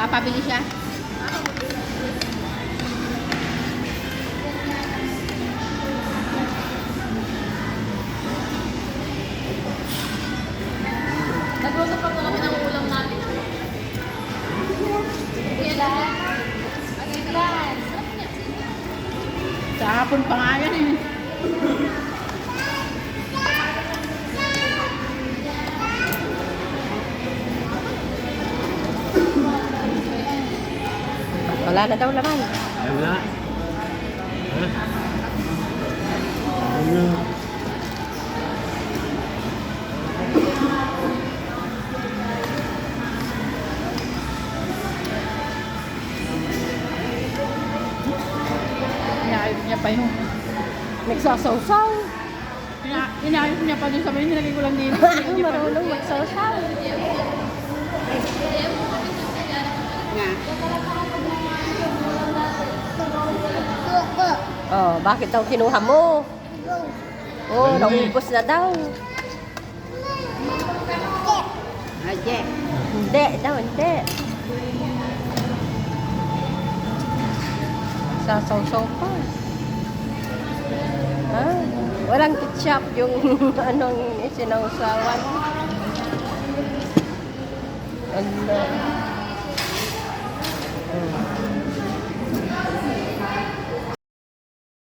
Papabili siya. Nagluto pa po kami ng ulam natin. Sa hapon pa nga yan eh. Wala na daw laman. Ay, wala. Ano? Inaayos niya pa yung... Nagsasawsaw. Inaayos niya pa din sa mga nilagay ko lang dito. Marunong magsawsaw. Nga. Oh, bakit daw kinuha mo? Oh, naubos na daw. Aje. Hindi daw, hindi. Sasawsaw pa. Ah, walang ketchup yung anong isinawsawan. Ano?